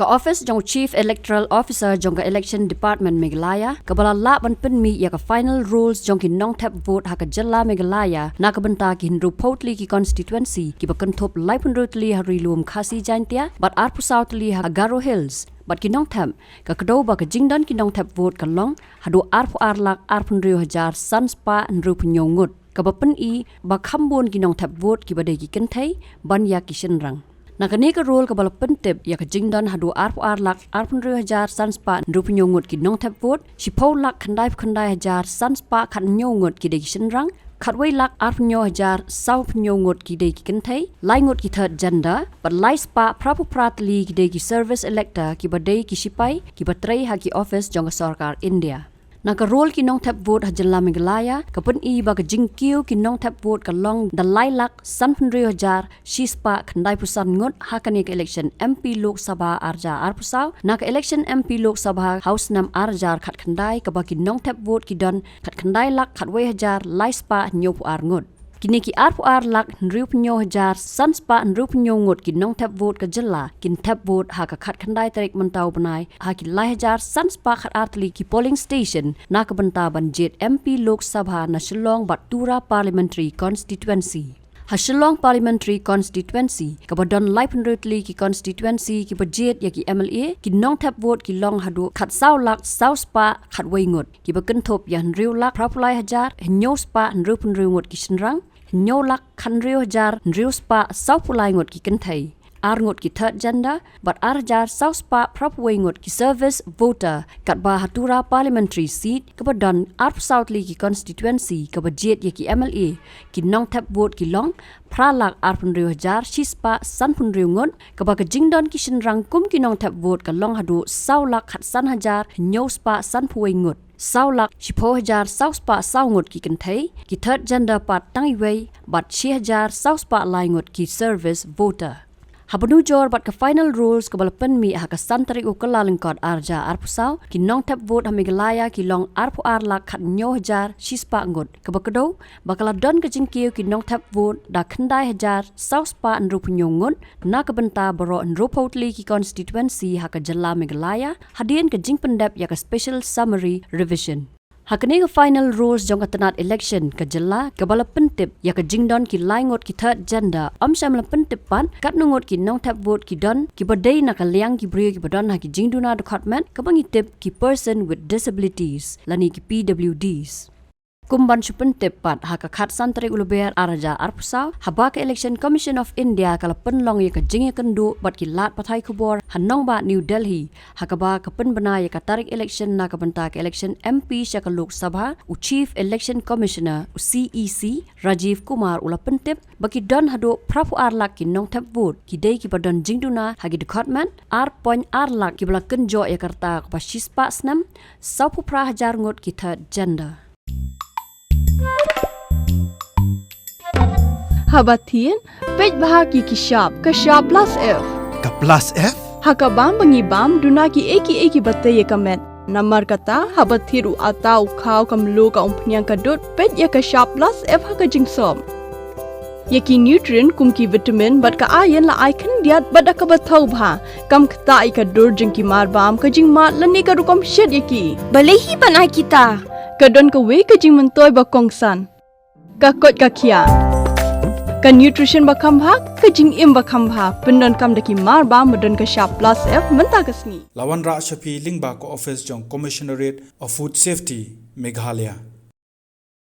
ka office jong chief electoral officer jong ka election department Meghalaya ka bala la ban pen mi ya ka final rules jong ki Nongthep vote ha ka jalla Meghalaya na ka banta ki hinru potli ki constituency ki bakan thop lai pun rutli hari lum khasi jantia but arpu southli ha Garo Hills but ki Nongthep ka kdo ba ka jingdan ki Nongthep vote ka long Haduh arpu arlak arpun riu hajar sanspa nru Ngut ka bapen i ba khambon ki Nongthep vote ki badai ki Kynthei ban ya ki Shynrang nakani ka role ka bala pentep ya ka jingdan Haduh arpu arlak arpun riu hajar sanspa nru Ngut ki Nongthep vote shipau lak khandai hajar sanspa khan Ngut ki dei ki Shynrang Kyrwoh lak arpnyo hajar sau Ngut ki dei ki Kynthei lai Ngut ki third gender but lai spa prapu pratli ki dei ki service elector ki badai ki sipai ki batrai ha ki office jong sarkar India Naka role ki Nongthep vote ha jalla Meghalaya kapun i ba ka jingkiu ki Nongthep vote ka long da lai lak sanpunri hajar shispa khandai pusan Ngut ha ka election MP Lok Sabha arja arpusaw naka election MP Lok Sabha house nam arjar khat khandai ka ba ki Nongthep vote ki don khat khandai lak Kyrwoh hajar lai spa nyopu ar Ngut kini ki arpu ar lak nriu pnyo hajar sanspa nriu pnyo Ngut ki Nongthep vote ka jalla Kynthep vote ha ka khat khandai tarik mentau banai ha ki lai hajar sanspa khat artli ki polling station na ka banta banjet MP Lok Sabha na Shillong bat Tura parliamentary constituency ha Shillong parliamentary constituency ka badon lai penrutli ki constituency ki bajet ya ki MLA ki Nongthep vote ki long Haduh khat sau lak sau spa Kyrwoh Ngut ki bakan thop ya nriu lak prapulai hajar nyo spa nriu Ngut ki Shynrang nyo lak khan riu hajar nriu spa sau pulai Ngut ki Kynthei ar Ngut ki third gender but ar hajar sau spa Kyrwoh Ngut ki service voter kat ba Tura parliamentary seat ka badon ar southli ki constituency ka bajet ya ki MLA ki Nongthep vote ki long pralak ar riu hajar shispa san riu Ngut ka ba ka jingdon ki Shynrang kum ki Nongthep vote ka long Haduh sau lak khat san hajar nyo spa san Ngut sau lak shipo hajar sau spa sau Ngut ki Kynthei ki third gender pat tangi wei bat shi hajar sau spa lai Ngut ki service voter Habanu jor bat ka final rules ka balapan mi ha ka santari u kalalingkot arja arpusaw ki Nongthep vote ha Meghalaya ki long arpu arlak khat nyo hajar shispa Ngut ka bakado bakala don ka jingkiu ki Nongthep vote da khandai hajar sau spa nru Ngut na ka banta baro nru potli ki constituency ha ka jalla Meghalaya hadien ka jingpendap ya ka special summary revision Hakani ka final rules jong atanat election ka jalla ka bala pentip ya ka jingdon ki lai Ngut ki third gender amsham la pentip pan kat Ngut ki Nongthep vote ki don ki badai na ka liang ki brio ki badon ha ki jingduna department ka bangi tip ki person with disabilities lani ki PWDs kumban supentip pat ha ka khat santri uluber araja arpusaw haba ka election commission of India kala penlong ya ka jingi kendu bat ki lat pathai kubor hanong ba New Delhi ha ka ba ka pen bana ya ka tarik election na ka banta ka election MP sya ka Lok Sabha u chief election commissioner u CEC Rajiv Kumar ula pentip baki don Haduh prapu arlak ki Nongthep vote ki dei ki badon jingduna ha ki department ar point arlak ki bala kenjo ya karta ka shispa snam saupu pra hajar Ngut ki third gender Habatin, pej bahagi ki sharp plus F. Ka plus F? Hakabam bangi bam duna ki eki batte ye kamet. Namar kata habathiru atau khau kamlu ka umpnyang kadut pej ya ka sharp plus F haka jingsom. Yaki nutrient kum ki vitamin bat ka iron la icon diat bat ka bathau bha kam khta ka dur jing ki mar bam ka jing mat lani ka rukom shed yaki. Balehi banai kita. Kadon ka we ka jing mentoy ba kongsan. Ka kot ka kia. Ka nutrition ba khambha ka jing im ba khambha pendon kam daki mar ba modon ka sharp plus F menta ka sni Lawan ra shapi lingba ko office jong commissionerate of food safety Meghalaya